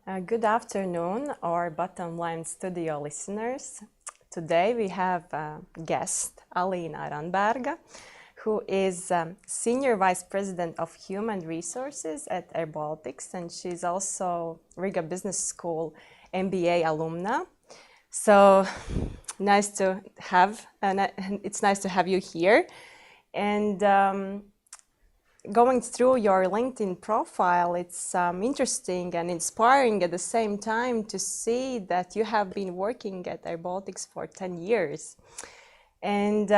Good afternoon, our Bottom Line Studio listeners. Today we have a guest, Alina Aronberga, who is Senior Vice President of Human Resources at airBaltic, and she's also Riga Business School MBA alumna. So nice to have, it's nice to have you here. And going through your LinkedIn profile, it's interesting and inspiring at the same time to see that you have been working at airBaltic for 10 years. And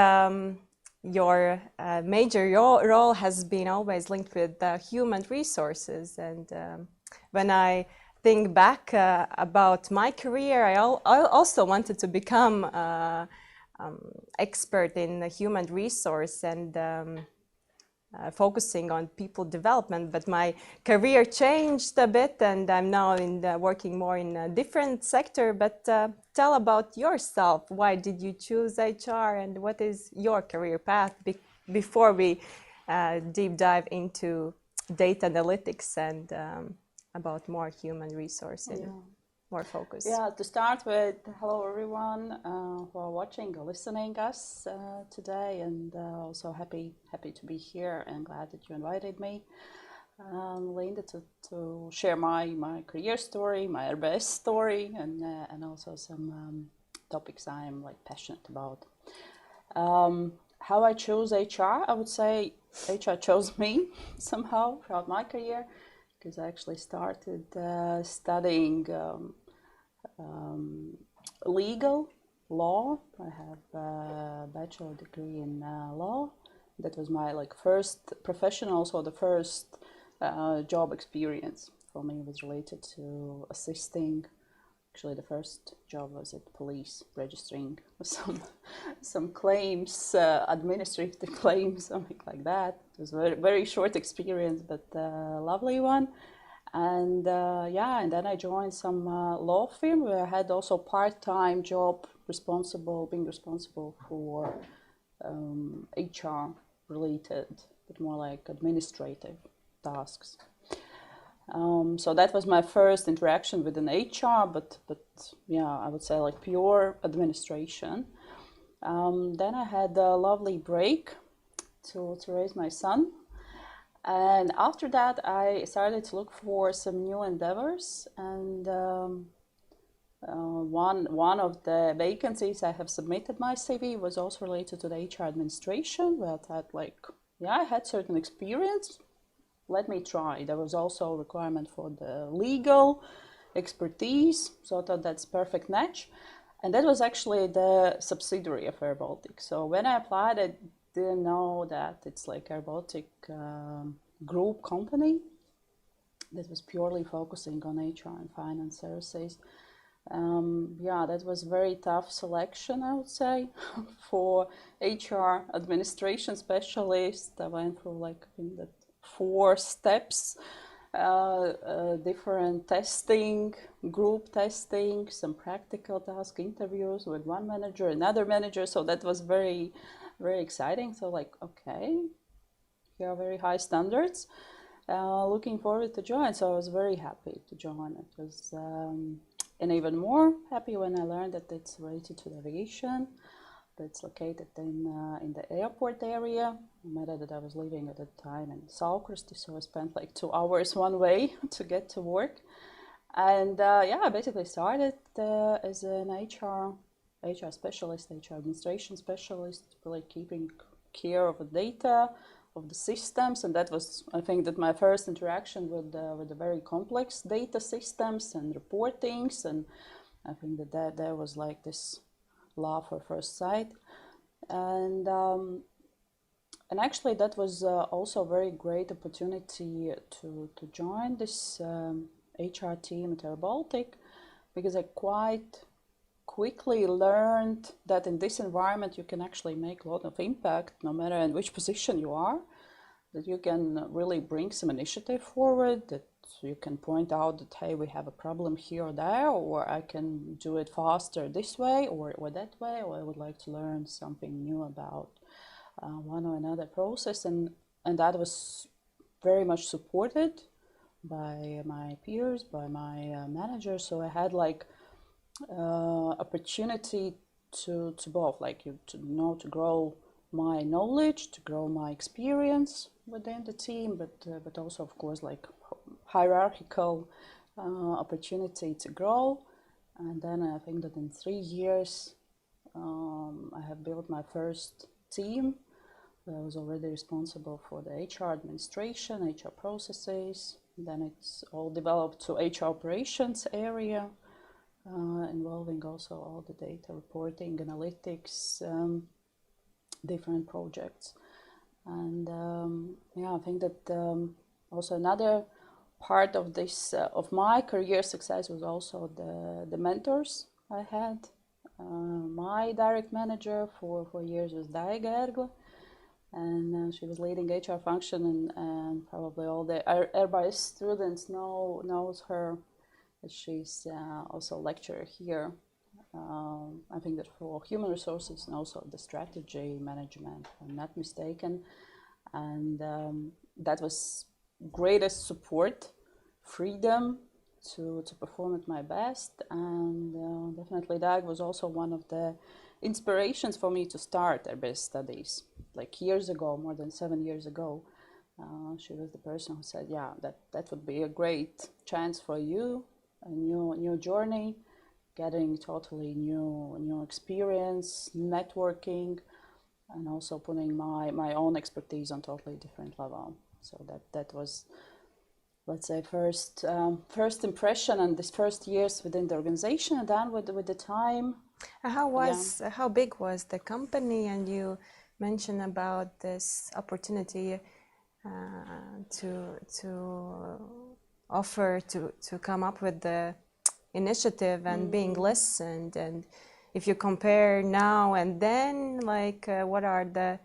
your major role has been always linked with human resources. And when I think back about my career, I also wanted to become expert in human resource and focusing on people development, but my career changed a bit and I'm now working more in a different sector. But tell about yourself. Why did you choose HR and what is your career path before we deep dive into data analytics and about more human resources? Yeah. More focus. Yeah, to start with, hello everyone who are watching or listening us today, and also happy to be here and glad that you invited me, Linda, to share my career story, my RBS story, and also some topics I am passionate about. How I chose HR, I would say HR chose me somehow throughout my career, because I actually started studying legal law. I have a bachelor degree in law. That was my first professional, so the first job experience for me was related to assisting. Actually, the first job was at police, registering some claims, administrative claims, something like that. It was a very, very short experience, but a lovely one. And and then I joined some law firm where I had also part-time job being responsible for HR related, but more like administrative tasks. So that was my first interaction with an HR, but yeah, I would say pure administration. Then I had a lovely break to raise my son. And after that, I started to look for some new endeavors. And one of the vacancies I have submitted my CV was also related to the HR administration, where I thought I had certain experience. Let me try. There was also a requirement for the legal expertise, so I thought that's perfect match. And that was actually the subsidiary of airBaltic. So when I applied, I didn't know that it's airBaltic group company that was purely focusing on HR and finance services. That was very tough selection, I would say, for HR administration specialist. I went through I think that 4 steps, different testing, group testing, some practical task interviews with one manager, another manager. So that was very, very exciting. So okay, here are very high standards. Looking forward to join. So I was very happy to join. It was, and even more happy when I learned that it's related to aviation. It's located in the airport area. No matter that I was living at the time in Saukrasti, so I spent 2 hours one way to get to work. And I basically started as an HR specialist, HR administration specialist, really keeping care of the data, of the systems, and that was, I think, that my first interaction with the very complex data systems and reportings, and I think that there was this love for first sight, and actually that was also a very great opportunity to join this HR team at airBaltic, because I quite quickly learned that in this environment you can actually make a lot of impact, no matter in which position you are, that you can really bring some initiative forward, that you can point out that, hey, we have a problem here or there, or I can do it faster this way or that way, or I would like to learn something new about one or another process, and that was very much supported by my peers, by my manager. So I had like opportunity to both, like to grow my knowledge, to grow my experience within the team, but also of course like hierarchical opportunity to grow. And then I think that in 3 years I have built my first team. I was already responsible for the HR administration, HR processes. Then it's all developed to HR operations area, involving also all the data reporting, analytics, different projects. And yeah, I think that also another part of this of my career success was also the mentors I had. My direct manager for years was Daiga, and she was leading HR function, and probably all the airBaltic students knows her. She's also a lecturer here. I think that for human resources and also the strategy management, if I'm not mistaken. And that was greatest support, freedom to perform at my best. And definitely that was also one of the inspirations for me to start airBaltic studies. Like years ago, more than 7 years ago, she was the person who said, yeah, that would be a great chance for you, a new journey, getting totally new experience, networking, and also putting my own expertise on totally different level. So that was, let's say, first impression and this first years within the organization. And then with the time, how big was the company? And you mentioned about this opportunity to offer to come up with the initiative and being listened. And if you compare now and then, like what are the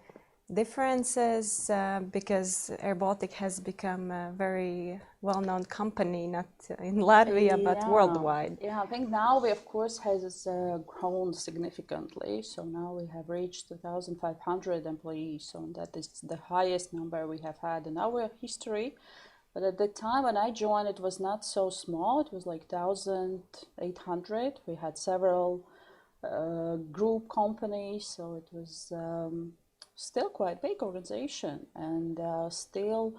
differences? Because airBaltic has become a very well-known company, not in Latvia but worldwide. Yeah, I think now we of course has grown significantly. So now we have reached 2,500 employees. So that is the highest number we have had in our history. But at the time when I joined, it was not so small. It was like 1,800. We had several group companies, so it was still quite a big organization. And still,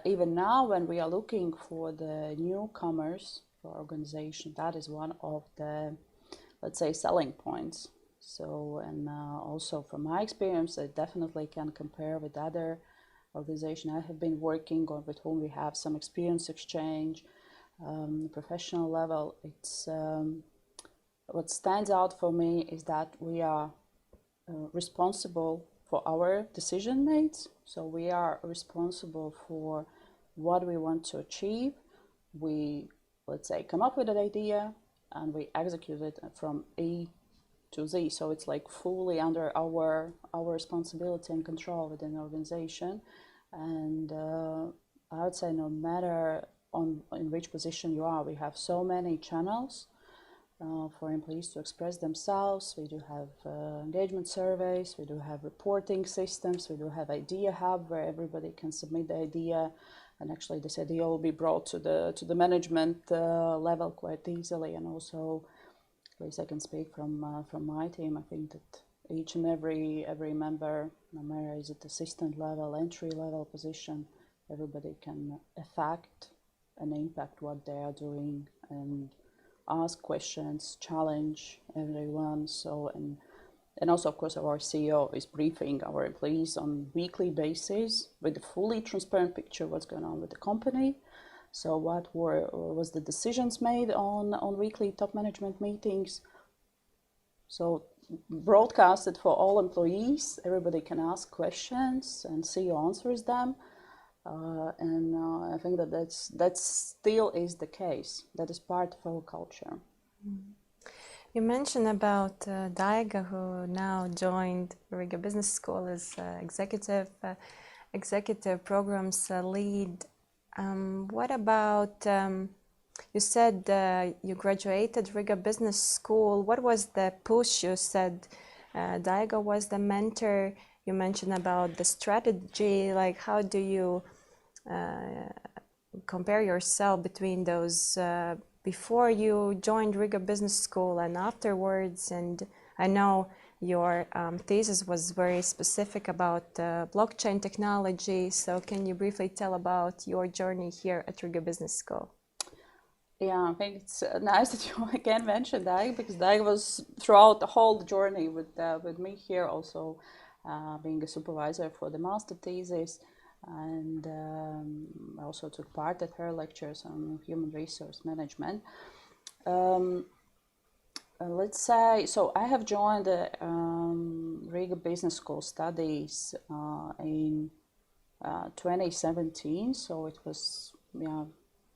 even now, when we are looking for the newcomers for our organization, that is one of the, let's say, selling points. So, and also from my experience, I definitely can compare with other organization I have been working on, with whom we have some experience exchange, professional level. It's what stands out for me is that we are responsible for our decision mates. So we are responsible for what we want to achieve. We, let's say, come up with an idea and we execute it from A to Z. So it's like fully under our responsibility and control within the organization. And I would say no matter in which position you are, we have so many channels for employees to express themselves. We do have engagement surveys, we do have reporting systems, we do have idea hub where everybody can submit the idea, and actually this idea will be brought to the management level quite easily. And also, at least I can speak from my team, I think that each and every member, no matter is it assistant level, entry level position, everybody can affect and impact what they are doing and ask questions, challenge everyone. So and also of course our CEO is briefing our employees on weekly basis with a fully transparent picture of what's going on with the company. So what was the decisions made on weekly top management meetings. So broadcasted for all employees, everybody can ask questions and CEO answers them. And I think that still is the case. That is part of our culture. You mentioned about Daiga, who now joined Riga Business School as executive programs lead. What about, you said you graduated Riga Business School. What was the push? You said Daiga was the mentor. You mentioned about the strategy, like how do you compare yourself between those before you joined Riga Business School and afterwards. And I know your thesis was very specific about blockchain technology. So can you briefly tell about your journey here at Riga Business School? Yeah, I think it's nice that you again mentioned Dag, because Dag was throughout the whole journey with me here, also being a supervisor for the master thesis, and I also took part at her lectures on human resource management. Let's say, so I have joined the Riga Business School studies in 2017, so it was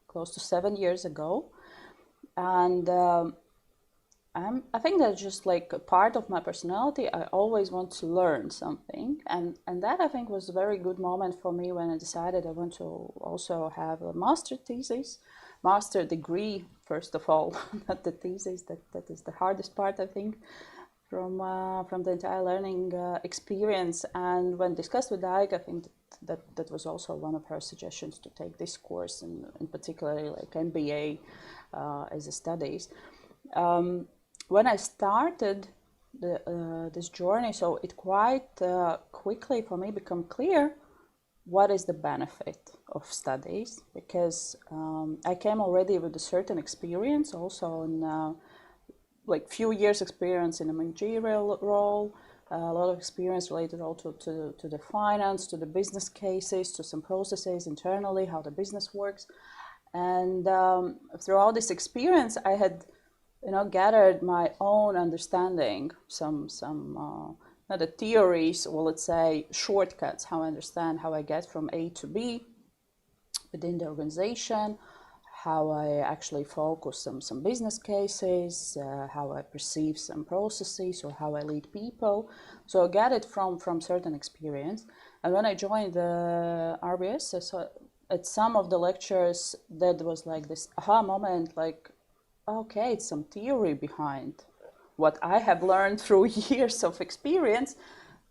close to 7 years ago. And I think that's just like a part of my personality. I always want to learn something, and that I think was a very good moment for me when I decided I want to also have a master degree, first of all, not the thesis. That is the hardest part, I think, from the entire learning experience. And when discussed with Ike, I think that was also one of her suggestions to take this course, and in particular like MBA as a studies. When I started this journey, so it quite quickly for me became clear what is the benefit of studies, because I came already with a certain experience, also in like few years experience in a managerial role, a lot of experience related also to the finance, to the business cases, to some processes internally, how the business works. And throughout this experience, I had, gathered my own understanding, some not the theories, or let's say shortcuts, how I understand, how I get from A to B within the organization, how I actually focus some business cases, how I perceive some processes, or how I lead people. So I get it from certain experience. And when I joined the RBS, I saw at some of the lectures that was like this aha moment, like, okay, it's some theory behind what I have learned through years of experience.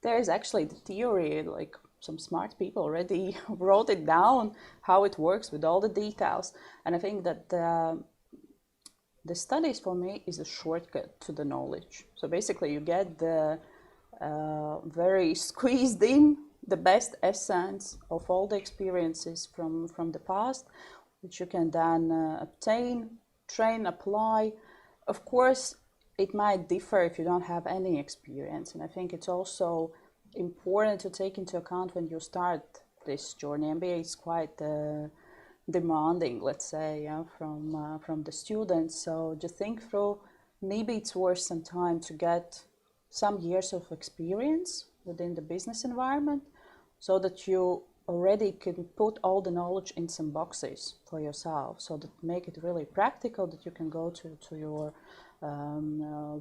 There is actually the theory, like some smart people already wrote it down, how it works with all the details. And I think that the studies for me is a shortcut to the knowledge. So basically you get the very squeezed in the best essence of all the experiences from the past, which you can then obtain, train, apply. Of course, it might differ if you don't have any experience. And I think it's also important to take into account when you start this journey. MBA is quite demanding, let's say, from the students. So just think through, maybe it's worth some time to get some years of experience within the business environment, so that you already can put all the knowledge in some boxes for yourself, so that make it really practical, that you can go to your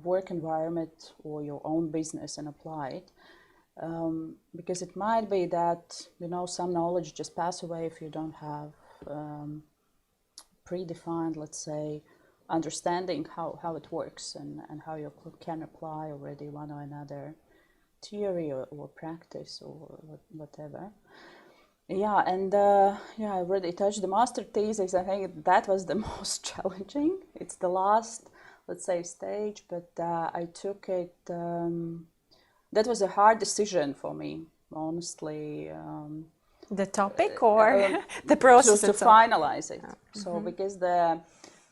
work environment or your own business and apply it. Because it might be that, some knowledge just pass away if you don't have predefined, let's say, understanding how it works and how you can apply already one or another theory or practice or whatever. Yeah, and I already touched the master thesis. I think that was the most challenging. It's the last, let's say, stage, but I took it. That was a hard decision for me, honestly. The topic or the process to finalize it. So because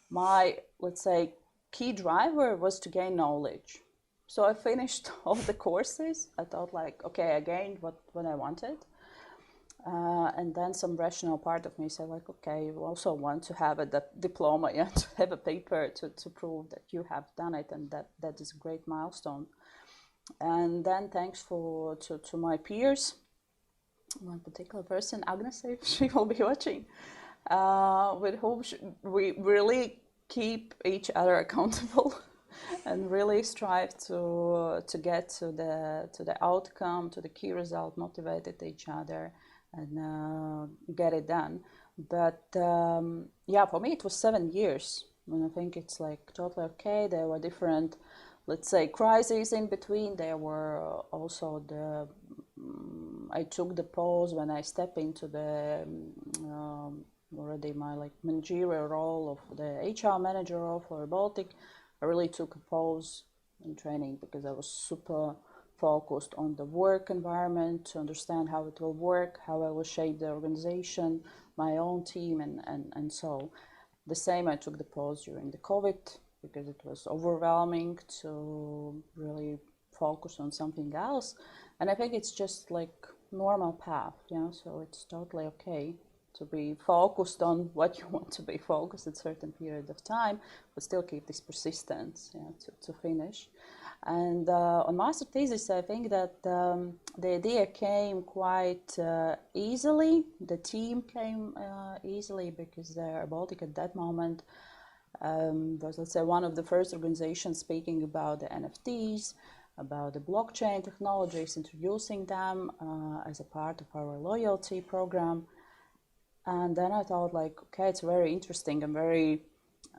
my, let's say, key driver was to gain knowledge. So I finished all the courses. I thought like, okay, I gained what I wanted. And then some rational part of me said like, okay, you also want to have a diploma, to have a paper to prove that you have done it, and that is a great milestone. And then thanks to my peers, one particular person, Agnes, if she will be watching, with whom we really keep each other accountable and really strive to get to the outcome, to the key result, motivated each other and get it done. But for me it was 7 years, and I think it's like totally okay. There were different, let's say, crises in between. There were also I took the pause when I stepped into the already my like managerial role of the HR manager of airBaltic, I really took a pause in training because I was super focused on the work environment to understand how it will work, how I will shape the organization, my own team, and so. The same, I took the pause during the COVID because it was overwhelming to really focus on something else. And I think it's just like normal path, so it's totally okay to be focused on what you want to be focused at a certain period of time, but still keep this persistence to finish. And on master thesis, I think that the idea came quite easily. The team came easily because airBaltic at that moment was, let's say, one of the first organizations speaking about the NFTs, about the blockchain technologies, introducing them as a part of our loyalty program. And then I thought, like, okay, it's very interesting and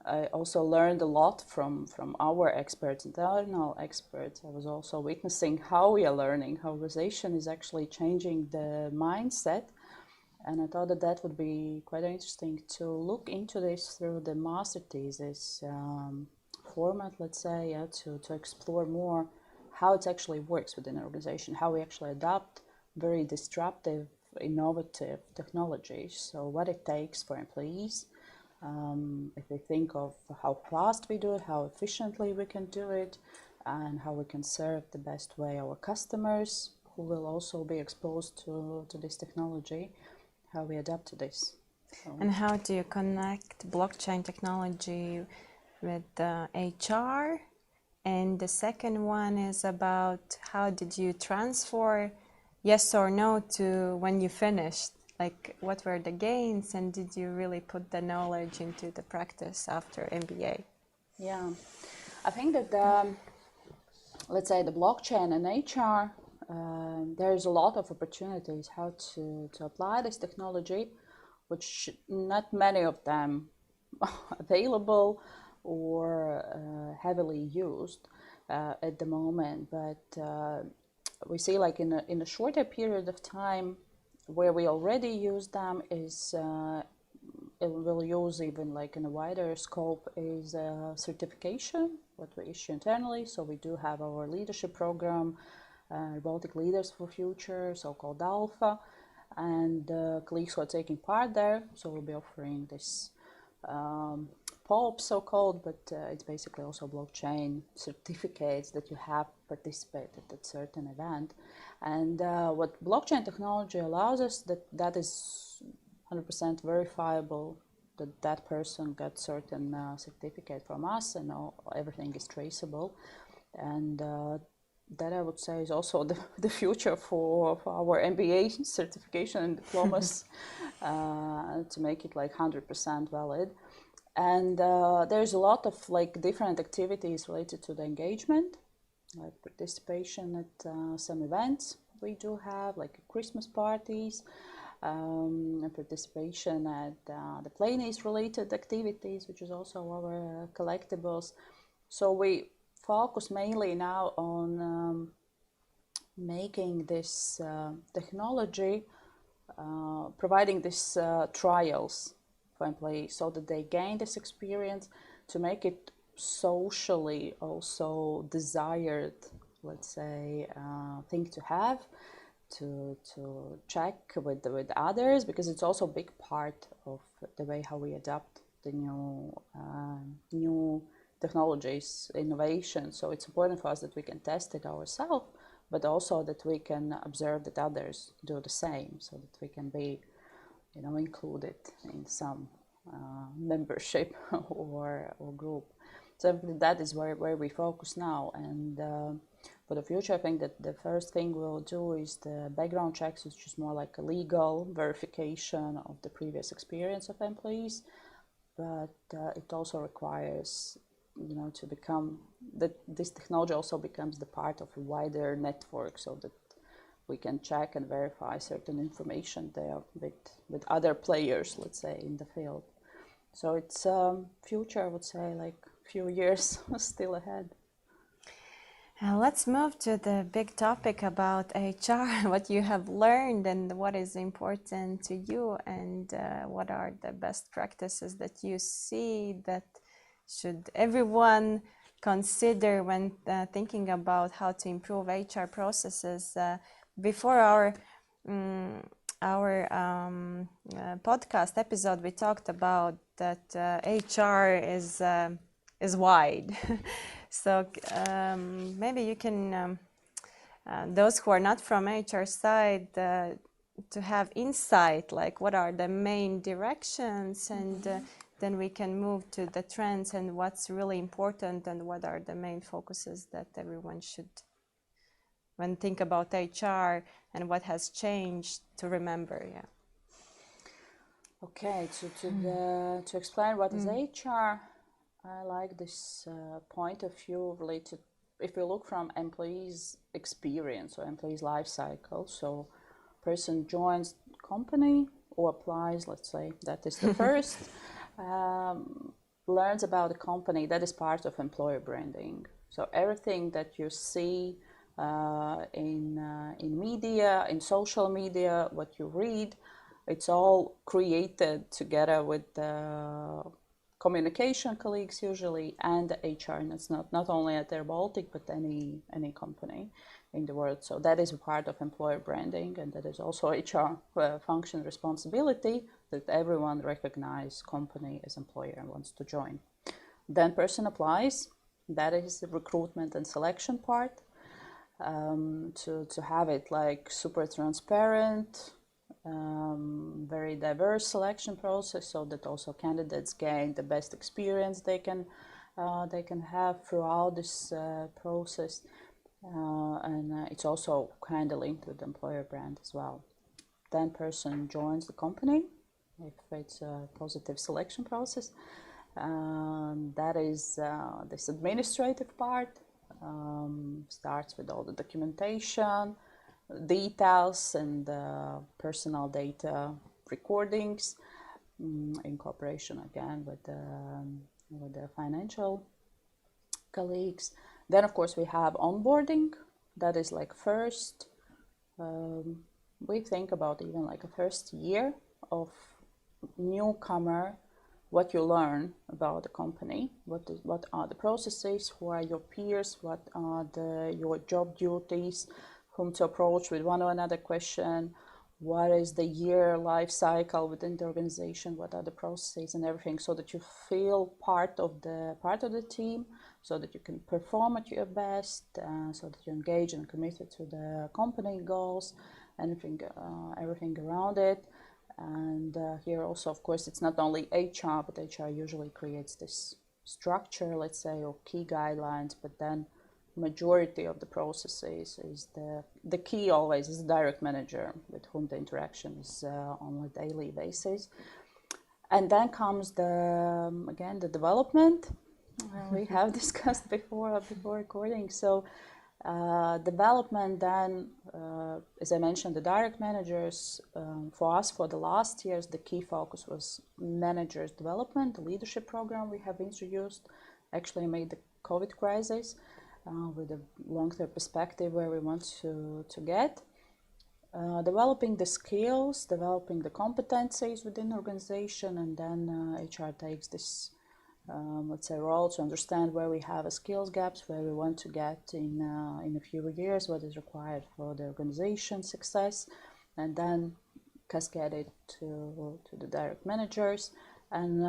I also learned a lot from our experts, internal experts. I was also witnessing how we are learning, how organization is actually changing the mindset. And I thought that that would be quite interesting to look into this through the master thesis format, let's say, to explore more how it actually works within an organization, how we actually adopt very disruptive, innovative technologies. So what it takes for employees, if we think of how fast we do it, how efficiently we can do it, and how we can serve the best way our customers who will also be exposed to this technology, how we adapt to this. And how do you connect blockchain technology with HR? And the second one is about how did you transfer yes or no to when you finished? Like, what were the gains, and did you really put the knowledge into the practice after MBA? Yeah, I think that, let's say, the blockchain and HR, there's a lot of opportunities how to apply this technology, which not many of them are available or heavily used at the moment. But we see, like, in a shorter period of time, where we already use them is we'll use even like in a wider scope is certification, what we issue internally. So we do have our leadership program, Baltic Leaders for Future, so-called Alpha, and colleagues who are taking part there. So we'll be offering this POP, so-called, but it's basically also blockchain certificates that you have participated at certain event. And what blockchain technology allows us, that is 100% verifiable, that person got certain certificate from us, and everything is traceable. And that, I would say, is also the future for our MBA certification and diplomas to make it like 100% valid. And there's a lot of like different activities related to the engagement, like participation at some events we do have, like Christmas parties, and participation at the Planes related activities, which is also our collectibles. So we focus mainly now on making this technology, providing this trials for employees so that they gain this experience, to make it socially also desired, let's say, thing to have, to check with others, because it's also a big part of the way how we adapt the new technologies, innovation. So it's important for us that we can test it ourselves, but also that we can observe that others do the same, so that we can be, included in some membership or group. So that is where we focus now. And for the future, I think that the first thing we'll do is the background checks, which is more like a legal verification of the previous experience of employees. But it also requires, to become that this technology also becomes the part of a wider network, so that we can check and verify certain information there with other players, let's say, in the field. So it's future, I would say, like few years still ahead. Let's move to the big topic about HR, what you have learned and what is important to you, and what are the best practices that you see that should everyone consider when thinking about how to improve HR processes. Before our podcast episode, we talked about that HR is wide. So maybe you can, those who are not from HR side, to have insight, like what are the main directions, and then we can move to the trends and what's really important and what are the main focuses that everyone should, when think about HR and what has changed, to remember. Yeah. Okay, to explain what is HR, I like this point of view related, if we look from employees' experience or employees' life cycle. So person joins company or applies, let's say, that is the first, learns about the company, that is part of employer branding. So everything that you see in media, in social media, what you read, it's all created together with the communication colleagues usually and the HR, and it's not only at airBaltic but any company in the world. So that is a part of employer branding, and that is also HR function responsibility, that everyone recognize company as employer and wants to join. Then person applies, that is the recruitment and selection part, to have it like super transparent, very diverse selection process, so that also candidates gain the best experience they can have throughout this process, and it's also kind of linked with the employer brand as well. Then person joins the company if it's a positive selection process. That is this administrative part, starts with all the documentation, details, and personal data recordings, in cooperation again with the financial colleagues. Then of course we have onboarding, that is like first, we think about even like a first year of newcomer, what you learn about the company, what are the processes, who are your peers, what are your job duties, whom to approach with one or another question, what is the year life cycle within the organization, what are the processes and everything, so that you feel part of the team, so that you can perform at your best, so that you engage and committed to the company goals, everything around it. And here also, of course, it's not only HR, but HR usually creates this structure, let's say, or key guidelines, but then majority of the processes is the key always is the direct manager with whom the interaction is on a daily basis. And then comes the development we have discussed before recording. So development then, as I mentioned, the direct managers, for us for the last years, the key focus was managers development, the leadership program we have introduced, actually made the COVID crisis, with a long-term perspective where we want to get. Developing the skills, developing the competencies within the organization, and then HR takes this, let's say, role to understand where we have a skills gaps, where we want to get in a few years, what is required for the organization success, and then cascade it to the direct managers. And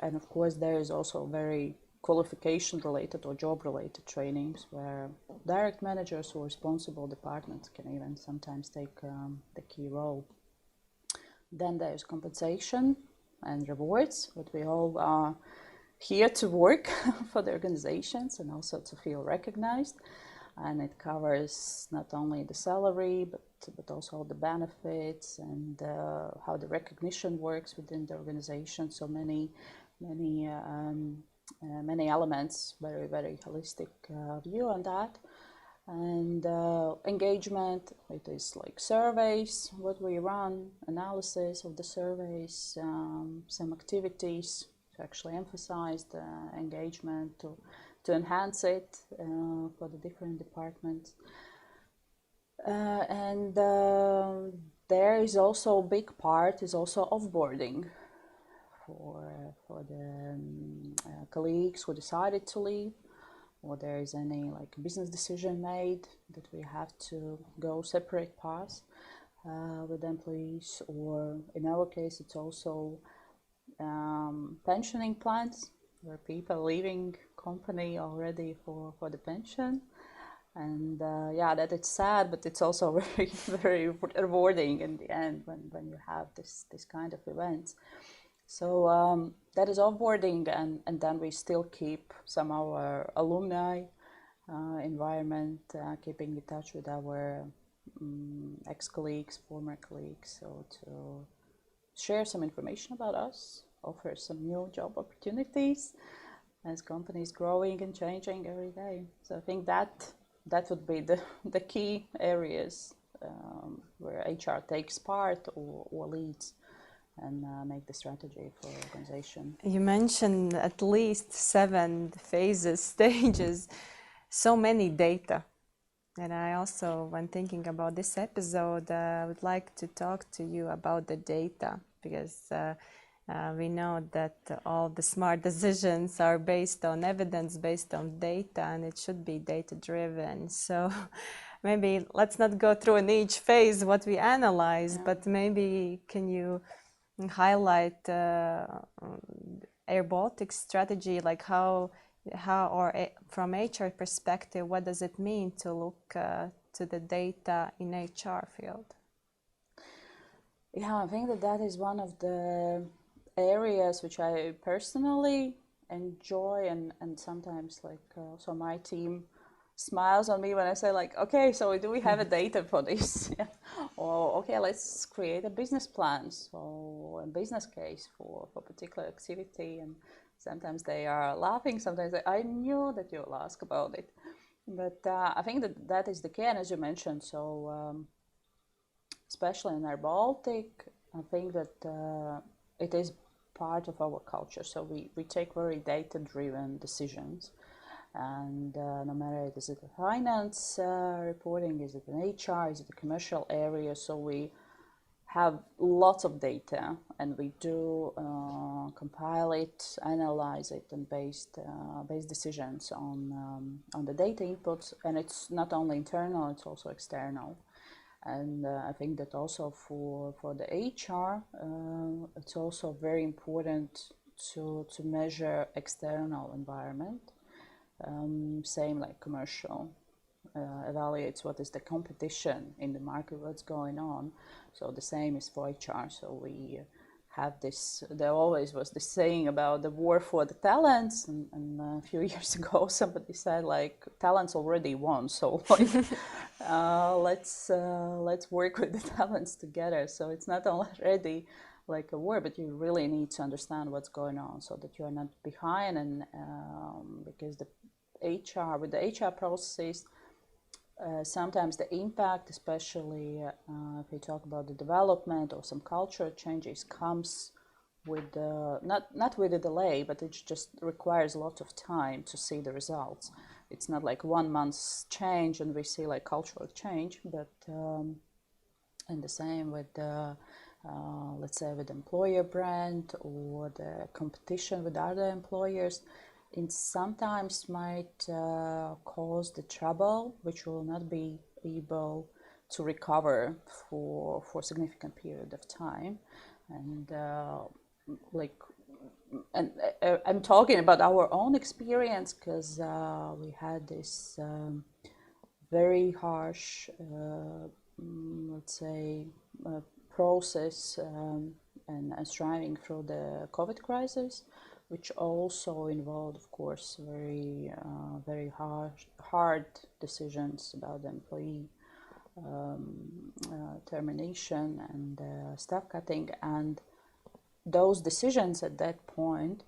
of course there is also very qualification related or job related trainings where direct managers or responsible departments can even sometimes take the key role. Then there's compensation and rewards, but we all are here to work for the organizations and also to feel recognized, and it covers not only the salary but also the benefits and how the recognition works within the organization. So many elements, very, very holistic view on that. And engagement, it is like surveys, what we run, analysis of the surveys, some activities to actually emphasize the engagement, to enhance it for the different departments. And there is also a big part is also offboarding for the colleagues who decided to leave, or there is any like business decision made that we have to go separate paths with employees, or in our case it's also pensioning plans where people leaving company already for the pension. And yeah, that it's sad, but it's also very, very rewarding in the end when you have this kind of events. So that is offboarding, and then we still keep some of our alumni environment, keeping in touch with our ex-colleagues, former colleagues, so to share some information about us, offer some new job opportunities as companies growing and changing every day. So I think that would be the key areas where HR takes part or leads and make the strategy for organization. You mentioned at least 7 phases, stages, so many data. And I also, when thinking about this episode, would like to talk to you about the data, because we know that all the smart decisions are based on evidence, based on data, and it should be data-driven. So maybe let's not go through in each phase what we analyze, but maybe can you highlight airBaltic strategy, like how or from HR perspective, what does it mean to look to the data in HR field? Yeah, I think that is one of the areas which I personally enjoy, and sometimes like so my team smiles on me when I say like, okay, so do we have a data for this? Or okay, let's create a business plan, so a business case for particular activity. And sometimes they are laughing, sometimes I knew that you'll ask about it. But I think that is the key, and as you mentioned, so especially in airBaltic, I think that it is part of our culture. So we take very data-driven decisions, and no matter is it a finance reporting, is it an HR, is it a commercial area, so we have lots of data, and we do compile it, analyze it, and base decisions on the data inputs. And it's not only internal, it's also external. And I think that also for the HR, it's also very important to measure external environment. Same like commercial. Evaluates what is the competition in the market, what's going on. So the same is for HR. So we have this, there always was this saying about the war for the talents, and a few years ago somebody said like, talents already won, so like, let's work with the talents together. So it's not already like a war, but you really need to understand what's going on so that you are not behind. And because the HR, with the HR processes, sometimes the impact, especially if we talk about the development or some cultural changes, comes with not with a delay, but it just requires a lot of time to see the results. It's not like 1 month's change and we see like cultural change, but and the same with let's say with employer brand or the competition with other employers. It sometimes might cause the trouble, which will not be able to recover for a significant period of time. And I'm talking about our own experience, because we had this very harsh, let's say, process and striving through the COVID crisis, which also involved, of course, very hard decisions about the employee termination and staff cutting. And those decisions at that point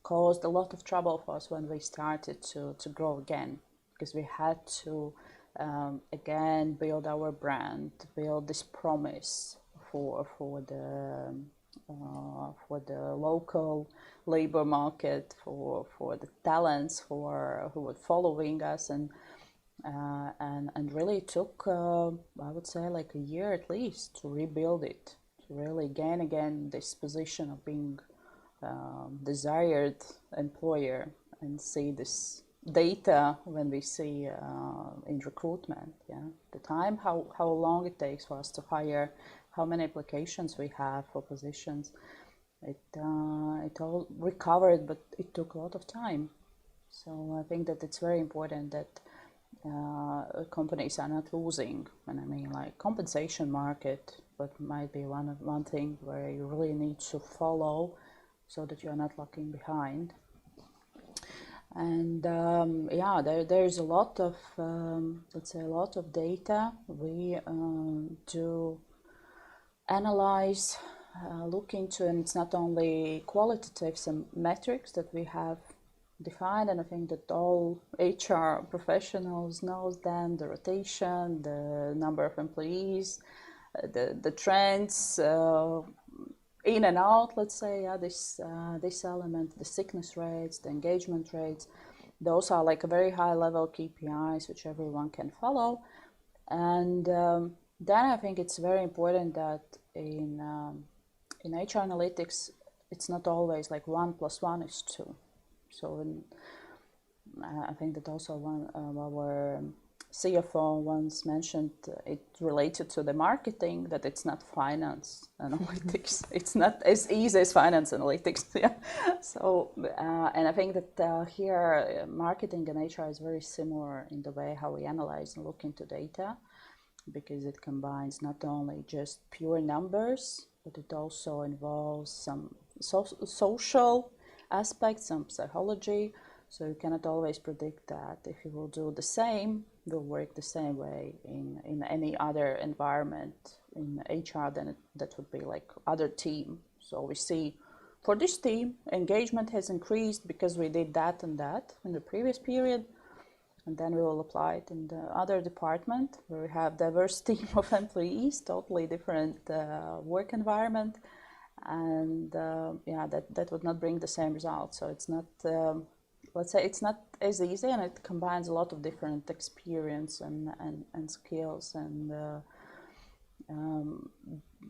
caused a lot of trouble for us when we started to grow again, because we had to again build our brand, build this promise for the for the local labor market, for the talents who were following us, and really took I would say like a year at least to rebuild it, to really gain again this position of being desired employer, and see this data when we see in recruitment, the time, how long it takes for us to hire, how many applications we have for positions. It all recovered, but it took a lot of time. So I think that it's very important that companies are not losing. And I mean, like, compensation market, but might be one thing where you really need to follow so that you're not lagging behind. And there's a lot of let's say a lot of data we do analyze, look into, and it's not only qualitative, some metrics that we have defined, and I think that all HR professionals knows them: the rotation, the number of employees, the trends in and out, let's say, this element, the sickness rates, the engagement rates. Those are like a very high level KPIs which everyone can follow. And then I think it's very important that in HR analytics, it's not always like 1 + 1 = 2. So I think that also one our CFO once mentioned, it related to the marketing, that it's not finance analytics. It's not as easy as finance analytics. Yeah. So and I think that here marketing and HR is very similar in the way how we analyze and look into data, because it combines not only just pure numbers, but it also involves some social aspects, some psychology. So you cannot always predict that if you will do the same, will work the same way in any other environment. In HR, then that would be like other team. So we see for this team, engagement has increased because we did that and that in the previous period. And then we will apply it in the other department where we have diverse team of employees, totally different work environment. And that would not bring the same result. So it's not, let's say, it's not as easy, and it combines a lot of different experience and skills, and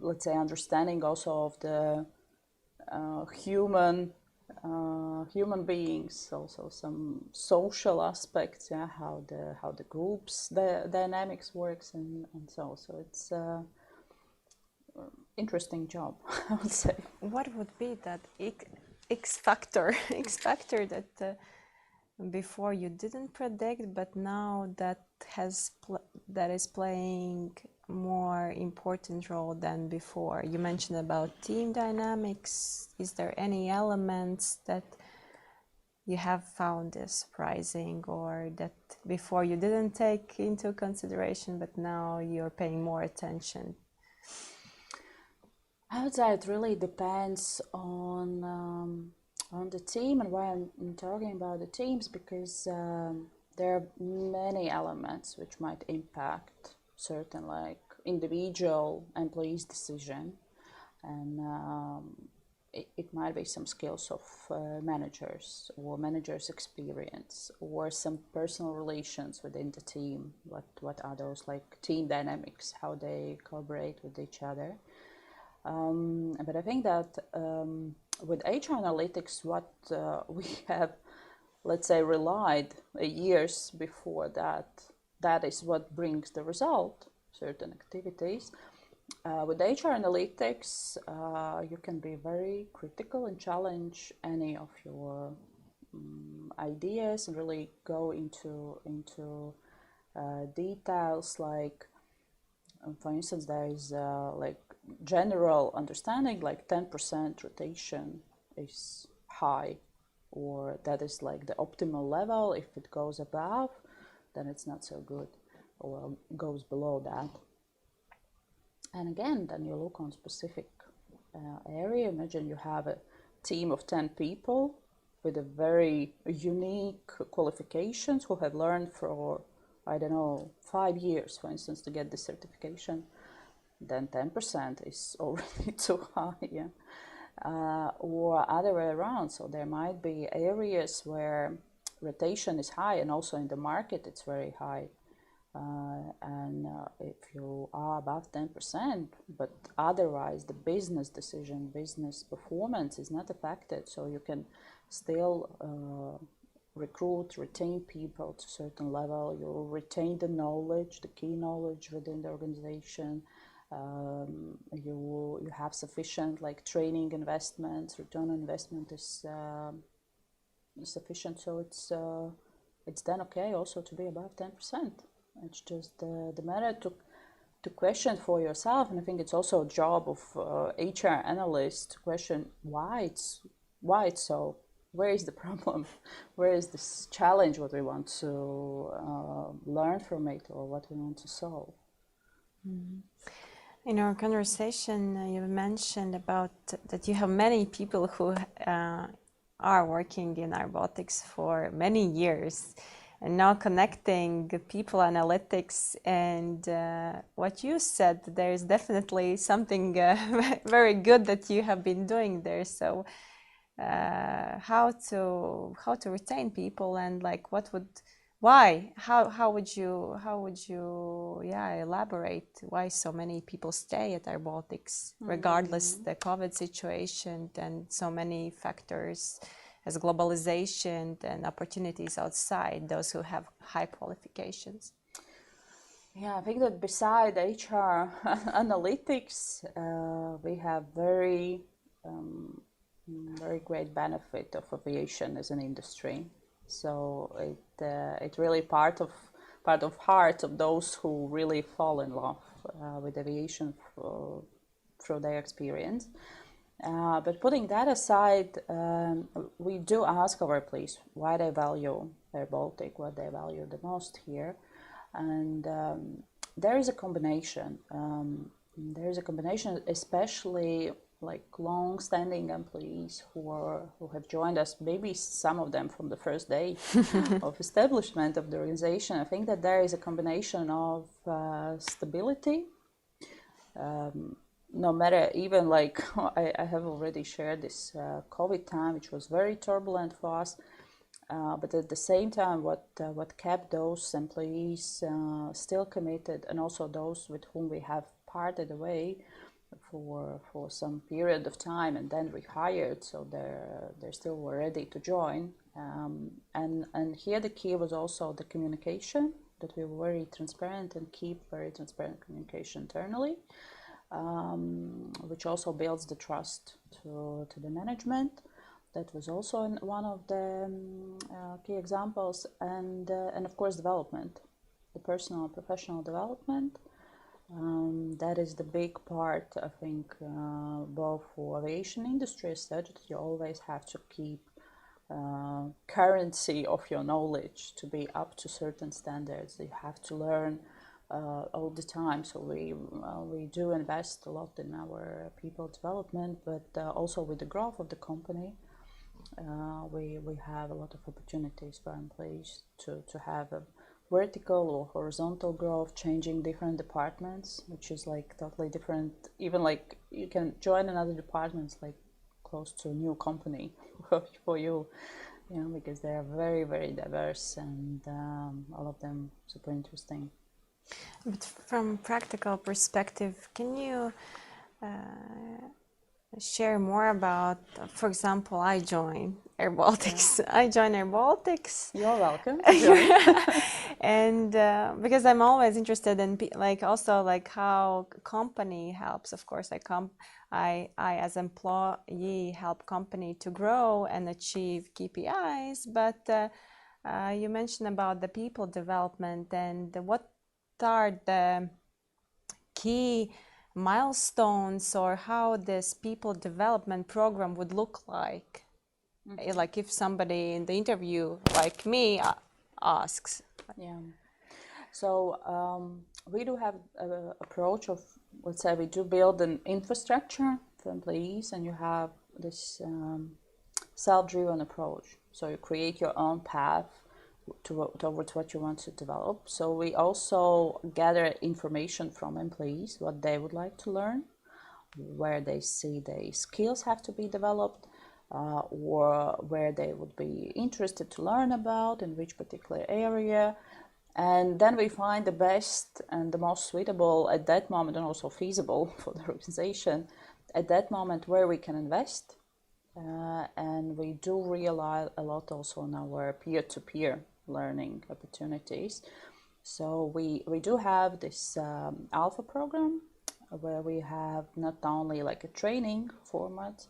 let's say understanding also of the human beings, also some social aspects, how the groups, the dynamics works, and so it's interesting job, I would say. What would be that X factor that before you didn't predict, but now that is playing more important role than before? You mentioned about team dynamics. Is there any elements that you have found as surprising, or that before you didn't take into consideration, but now you're paying more attention? I would say it really depends on the team, and why I'm talking about the teams, because there are many elements which might impact certain like individual employees' decision, and it might be some skills of managers, or managers' experience, or some personal relations within the team. What are those like team dynamics, how they collaborate with each other. But I think that with HR analytics, what we have, let's say, relied years before, that is what brings the result, certain activities. With HR analytics, you can be very critical and challenge any of your ideas, and really go into details. Like, for instance, there is like general understanding, like 10% rotation is high, or that is like the optimal level. If it goes above, then it's not so good, or goes below that. And again, then you look on specific area. Imagine you have a team of 10 people with a very unique qualifications, who have learned for, I don't know, 5 years, for instance, to get the certification. then 10% is already too high, yeah. Or other way around. So there might be areas where rotation is high, and also in the market it's very high. And if you are above 10%, but otherwise the business decision, business performance is not affected, so you can still recruit, retain people to a certain level. You retain the knowledge, the key knowledge within the organization. You have sufficient like training investments, return on investment is sufficient, so it's then okay also to be above 10%. It's just the matter to question for yourself, and I think it's also a job of HR analyst to question why it's so. Where is the problem? Where is this challenge? What we want to learn from it, or what we want to solve? Mm-hmm. In our conversation, you mentioned about that you have many people who are working in airBaltic for many years, and now connecting people analytics and what you said, there is definitely something very good that you have been doing there. So how to retain people, and like how would you elaborate why so many people stay at airBaltic regardless the COVID situation and so many factors as globalization and opportunities outside those who have high qualifications? Yeah, I think that beside HR analytics, we have very great benefit of aviation as an industry. So it really part of heart of those who really fall in love with aviation through their experience. But putting that aside, we do ask our employees why they value airBaltic, what they value the most here, and there is a combination. Especially like long-standing employees who have joined us, maybe some of them from the first day of establishment of the organization. I think that there is a combination of stability. No matter, even like I have already shared this COVID time, which was very turbulent for us, but at the same time, what kept those employees still committed, and also those with whom we have parted away for some period of time and then rehired, so they still were ready to join. And here the key was also the communication, that we were very transparent and keep very transparent communication internally, which also builds the trust to the management. That was also one of the key examples, and of course development, the personal and professional development. That is the big part, I think, both for aviation industry as such, that you always have to keep currency of your knowledge to be up to certain standards. You have to learn all the time. So we do invest a lot in our people development, but also with the growth of the company, we have a lot of opportunities for employees to have a vertical or horizontal growth, changing different departments, which is like totally different. Even like you can join another department, like close to a new company for you, because they are very, very diverse, and all of them super interesting. But from practical perspective, can you share more about, for example, I join airBaltic. Yeah. I join airBaltic. You're welcome. And because I'm always interested in also how company helps. Of course, I as employee help company to grow and achieve KPIs. But you mentioned about the people development, and what are the key milestones, or how this people development program would look like? Mm-hmm. Like if somebody in the interview like me asks. Yeah. So we do have an approach of, let's say, we do build an infrastructure for employees, and you have this self-driven approach. So you create your own path towards what you want to develop. So we also gather information from employees, what they would like to learn, where they see their skills have to be developed, or where they would be interested to learn about, in which particular area. And then we find the best and the most suitable at that moment, and also feasible for the organization at that moment, where we can invest. And we do rely a lot also on our peer-to-peer learning opportunities. So we do have this alpha program, where we have not only like a training format,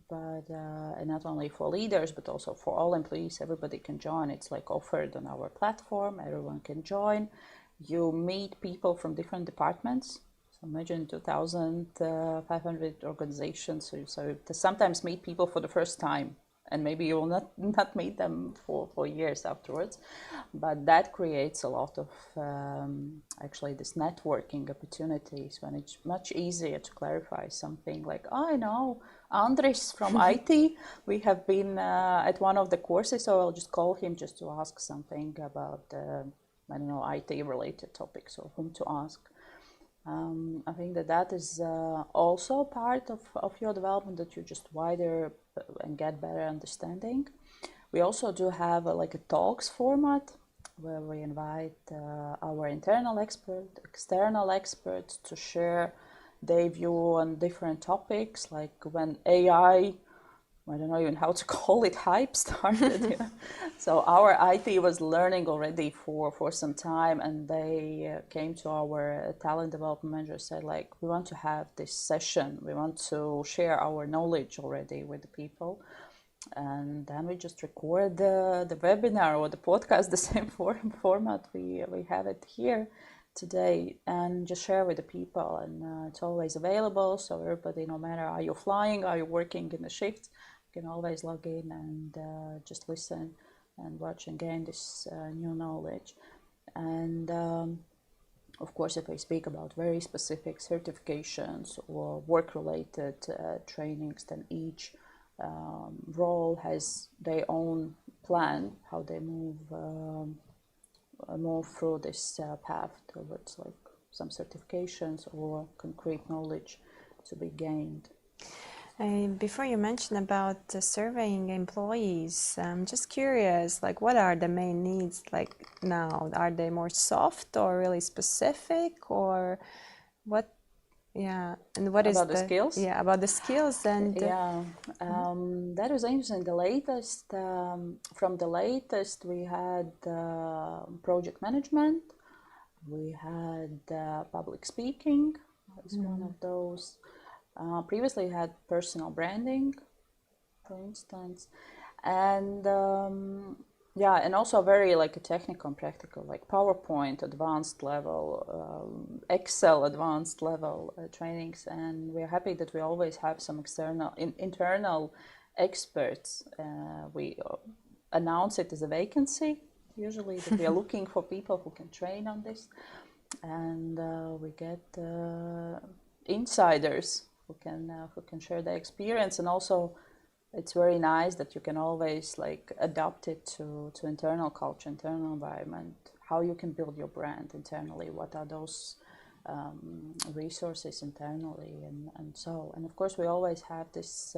but and not only for leaders, but also for all employees. Everybody can join. It's like offered on our platform. Everyone can join. You meet people from different departments. So imagine 2,500 organizations. So to sometimes meet people for the first time, and maybe you will not meet them for years afterwards. But that creates a lot of actually this networking opportunities, when it's much easier to clarify something like, oh, I know Andris from IT. We have been at one of the courses, so I'll just call him just to ask something about, I don't know, IT related topics, or whom to ask. I think that is also part of your development, that you just wider and get better understanding. We also do have like a talks format, where we invite our internal external experts to share their view on different topics, like when AI, I don't know even how to call it, hype started. So our IT was learning already for some time, and they came to our talent development manager, said like, we want to have this session, we want to share our knowledge already with the people. And then we just record the webinar or the podcast, the same format we have it here today, and just share with the people. And it's always available, so everybody, no matter are you flying, are you working in the shift, you can always log in and just listen and watch and gain this new knowledge. And of course, if I speak about very specific certifications or work-related trainings, then each role has their own plan, how they move through this path towards like some certifications or concrete knowledge to be gained. Before you mentioned about surveying employees, I'm just curious, like, what are the main needs like now? Are they more soft or really specific, or what? Yeah, and what is about the skills? Yeah, about the skills and yeah, that was interesting. The latest from the latest, we had project management. We had public speaking as one of those. Previously had personal branding, for instance, and yeah, and also very like a technical and practical, like PowerPoint advanced level, Excel advanced level trainings. And we're happy that we always have some internal experts. We announce it as a vacancy, usually, that we are looking for people who can train on this, and we get insiders who can share their experience. And also it's very nice that you can always like adapt it to internal culture, internal environment, how you can build your brand internally, what are those resources internally, and so. And of course we always have this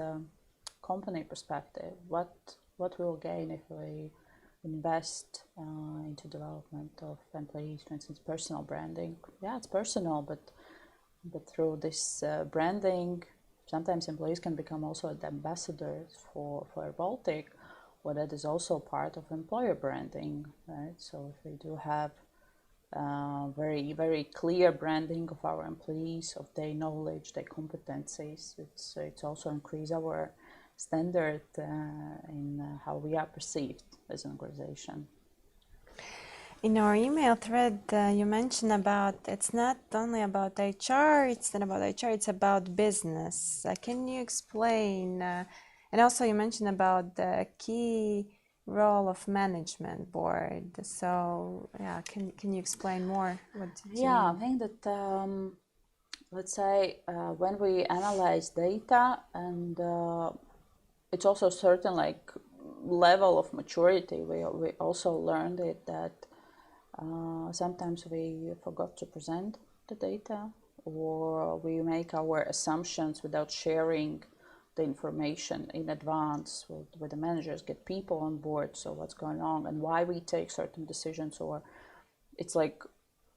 company perspective, what we'll gain if we invest into development of employees. For instance, personal branding, yeah, it's personal, but through this branding, sometimes employees can become also the ambassadors for airBaltic, or that is also part of employer branding, right? So if we do have very, very clear branding of our employees, of their knowledge, their competencies, it's also increase our standard in how we are perceived as an organization. In our email thread, you mentioned about it's not only about HR, it's not about HR, it's about business. Can you explain? And also you mentioned about the key role of management board. So yeah, can you explain more? What did you mean? I think that let's say when we analyze data, and it's also certain like level of maturity, we also learned it that sometimes we forgot to present the data, or we make our assumptions without sharing the information in advance with the managers, get people on board, so what's going on and why we take certain decisions. Or it's like,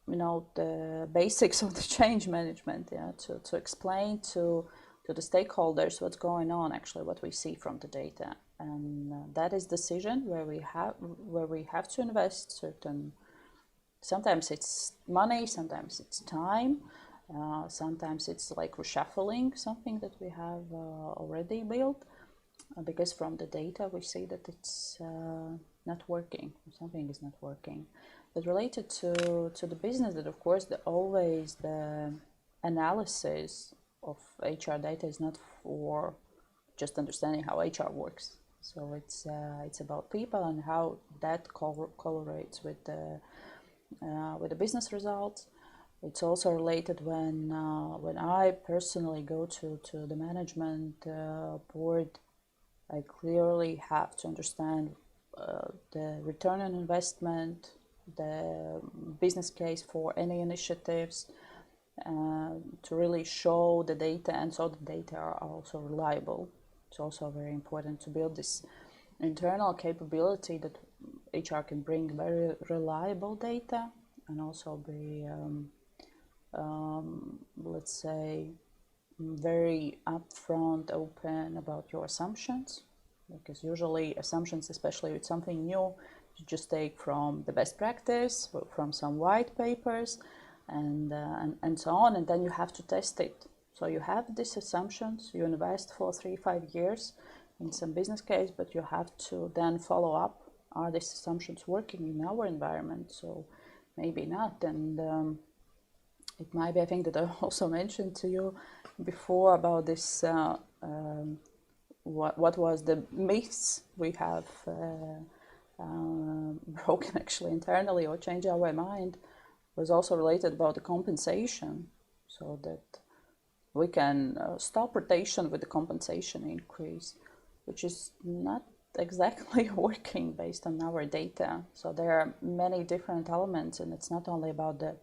you know, the basics of the change management, yeah, to explain to the stakeholders what's going on, actually what we see from the data. And that is decision where we have to invest certain, sometimes it's money, sometimes it's time, sometimes it's like reshuffling something that we have already built, because from the data we see that it's not working, something is not working. But related to the business, that of course always the analysis of HR data is not for just understanding how HR works. So it's about people and how that correlates with the business results. It's also related when I personally go to the management board, I clearly have to understand the return on investment, the business case for any initiatives, to really show the data, and so the data are also reliable. It's also very important to build this internal capability that HR can bring very reliable data and also be, let's say, very upfront, open about your assumptions, because usually assumptions, especially with something new, you just take from the best practice, from some white papers, and so on, and then you have to test it. So you have these assumptions, you invest for 3-5 years in some business case, but you have to then follow up, are these assumptions working in our environment? So maybe not. And it might be, I think that I also mentioned to you before about this, what was the myths we have broken actually internally, or change our mind, was also related about the compensation, so that we can stop rotation with the compensation increase, which is not exactly working based on our data. So there are many different elements, and it's not only about the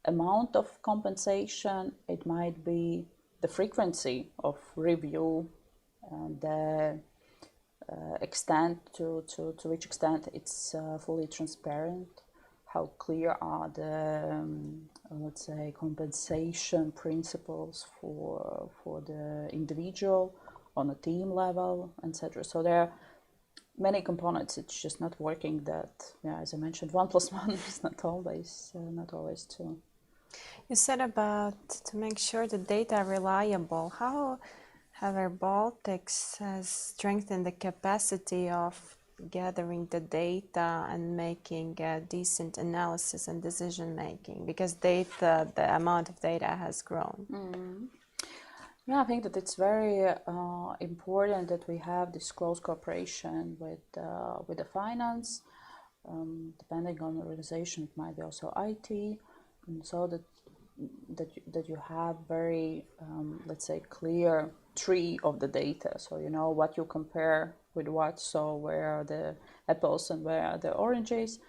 amount of compensation, it might be the frequency of review, and the extent to which extent it's fully transparent, how clear are the let's say compensation principles for the individual on a team level, etc. So there are many components. It's just not working that, yeah, as I mentioned, 1 + 1 is not always 2. You said about to make sure the data are reliable. How have airBaltic has strengthened the capacity of gathering the data and making a decent analysis and decision making, because data, the amount of data has grown? Yeah, I think that it's very important that we have this close cooperation with the finance. Depending on the organization, it might be also IT, and so that you have very let's say clear tree of the data, so you know what you compare with what, so where are the apples and where are the oranges.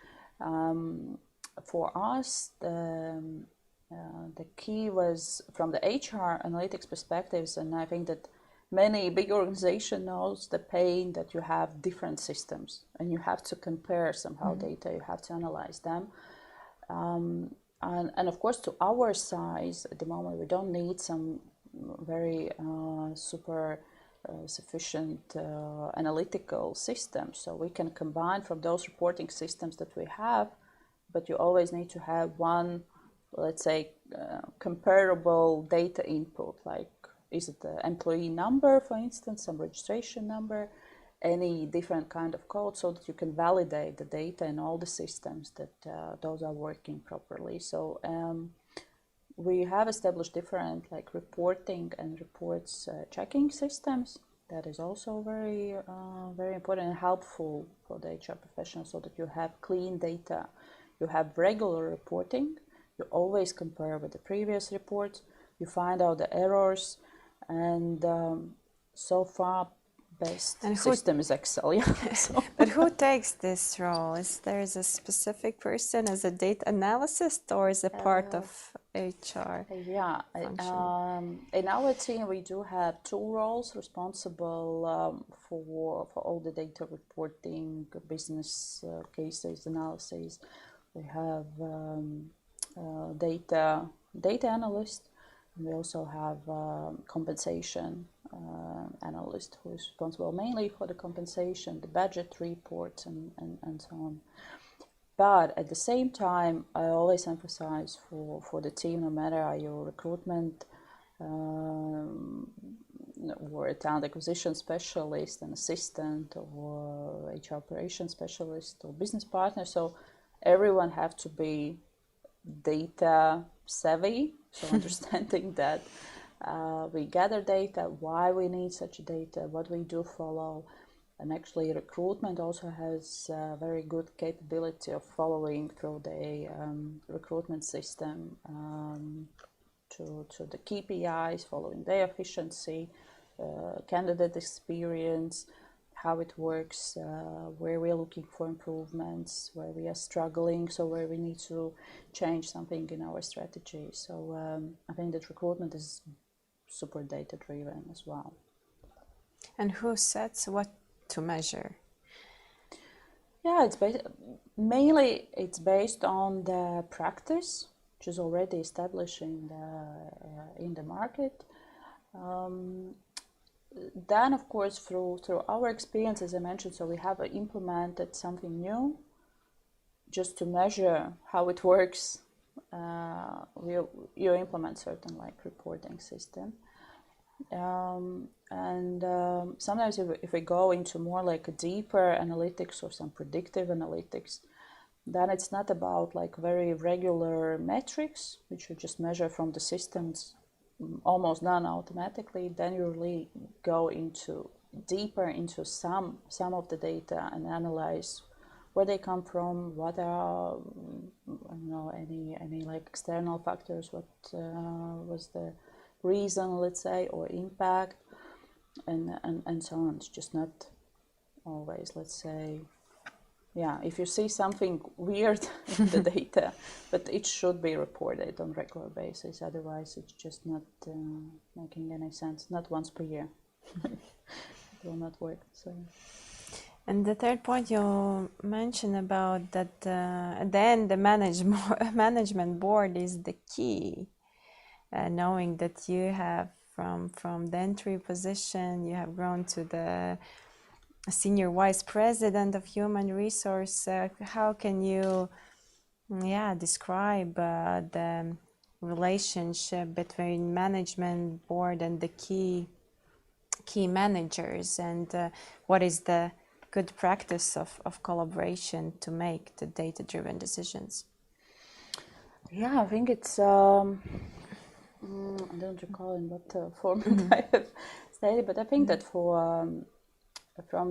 For us, the key was from the HR analytics perspectives, and I think that many big organizations knows the pain that you have different systems and you have to compare somehow data, you have to analyze them. And of course, to our size at the moment, we don't need some very super sufficient analytical systems. So we can combine from those reporting systems that we have, but you always need to have one, let's say, comparable data input, like is it the employee number, for instance, some registration number, any different kind of code, so that you can validate the data in all the systems that those are working properly. So we have established different like reporting and reports checking systems. That is also very very important and helpful for the HR professionals, so that you have clean data, you have regular reporting, you always compare with the previous reports, you find out the errors, and so far best And system is Excel. Yeah. So. But who takes this role? Is there a specific person as a data analyst, or is it part of HR Yeah, function? in our team we do have two roles responsible for all the data reporting, business cases, analysis. We have data analyst, and we also have compensation analyst who is responsible mainly for the compensation, the budget reports, and so on. But at the same time, I always emphasize for the team, no matter are you recruitment or a talent acquisition specialist, an assistant, or HR operations specialist, or business partner, so everyone have to be data savvy, so understanding that we gather data, why we need such data, what we do follow. And actually recruitment also has a very good capability of following through the recruitment system to the KPIs, following their efficiency, candidate experience, how it works, where we're looking for improvements, where we are struggling, so where we need to change something in our strategy. So I think that recruitment is super data driven as well. And who sets what to measure? Yeah, mainly it's based on the practice, which is already established in the market. Then, of course, through our experience, as I mentioned, so we have implemented something new just to measure how it works. You implement certain reporting system. Sometimes if we go into more a deeper analytics or some predictive analytics, then it's not about very regular metrics, which you just measure from the systems almost done automatically. Then you really go deeper into some of the data and analyze where they come from, what are any external factors, what was the reason, let's say, or impact, and so on. It's just not always, let's say, if you see something weird in the data, but it should be reported on a regular basis, otherwise it's just not making any sense. Not once per year. It will not work. So. And the third point you mentioned about that then the management board is the key. Knowing that you have from the entry position, you have grown to the senior vice president of human resource. How can you describe the relationship between management board and the key managers, and what is the good practice of collaboration to make the data-driven decisions? Yeah, I think it's I don't recall in what format I have stated, but I think that from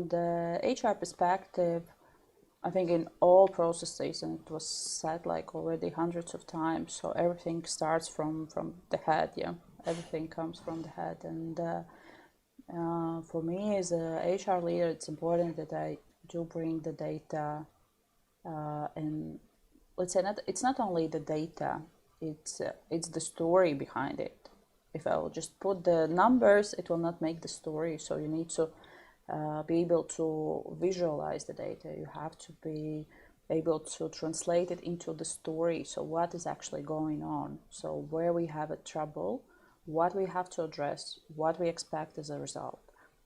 the HR perspective, I think in all processes, and it was said already hundreds of times, so everything starts from the head. Yeah, everything comes from the head. And for me as a HR leader, it's important that I do bring the data, and let's say it's not only the data, it's the story behind it. If I will just put the numbers, it will not make the story. So you need to be able to visualize the data. You have to be able to translate it into the story. So what is actually going on? So where we have a trouble, what we have to address, what we expect as a result.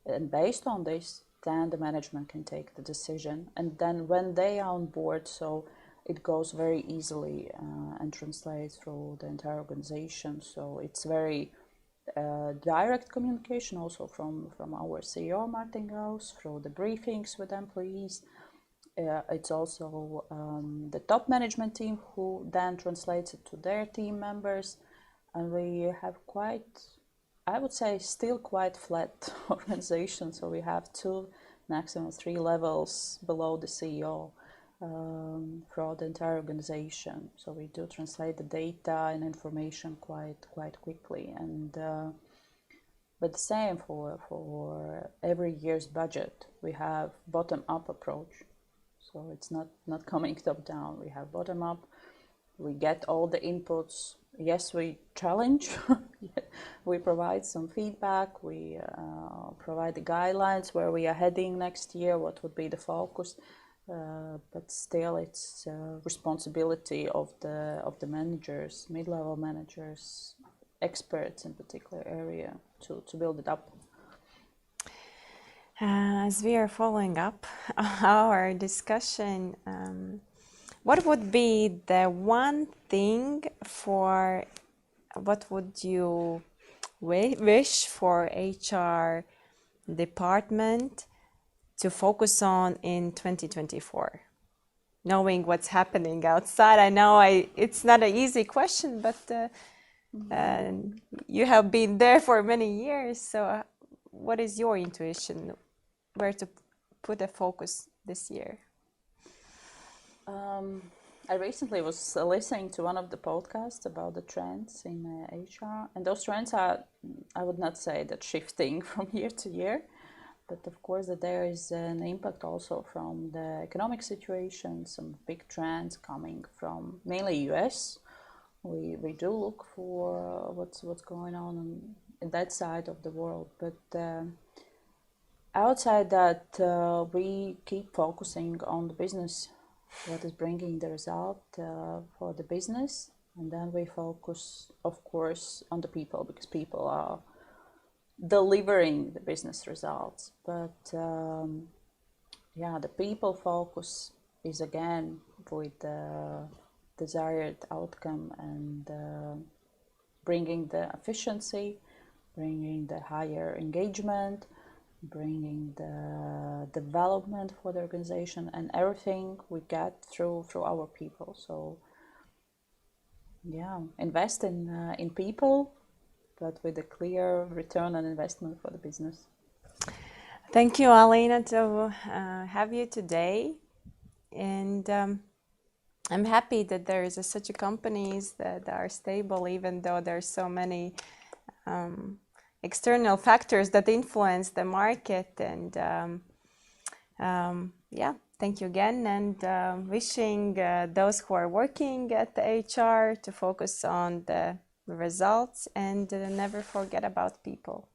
And based on this, then the management can take the decision. And then when they are on board, so it goes very easily and translates through the entire organization. So it's very direct communication also from our CEO, Martin Gauss, through the briefings with employees. It's also the top management team who then translates it to their team members. And we have I would say, still quite flat organization. So we have 2, maximum 3 levels below the CEO. Throughout the entire organization, so we do translate the data and information quite quickly. And But the same for every year's budget, we have bottom-up approach. So it's not coming top-down. We have bottom-up. We get all the inputs. Yes, we challenge. We provide some feedback. We provide the guidelines where we are heading next year. What would be the focus? But still, it's responsibility of the managers, mid-level managers, experts in particular area to build it up. As we are following up our discussion, what would be the one thing for what would you wish for HR department to focus on in 2024? Knowing what's happening outside, I know it's not an easy question, but you have been there for many years. So what is your intuition? Where to put a focus this year? I recently was listening to one of the podcasts about the trends in HR, and those trends are, I would not say that shifting from year to year, but of course that there is an impact also from the economic situation, some big trends coming from mainly US. We do look for what's going on in that side of the world, but outside that, we keep focusing on the business, what is bringing the result for the business, and then we focus, of course, on the people, because people are delivering the business results. But yeah, the people focus is again with the desired outcome and bringing the efficiency, bringing the higher engagement, bringing the development for the organization, and everything we get through our people. So yeah, invest in people, but with a clear return on investment for the business. Thank you, Alina, to have you today. And I'm happy that there is such a companies that are stable, even though there's so many external factors that influence the market. And yeah, thank you again, and wishing those who are working at the HR to focus on the results and never forget about people.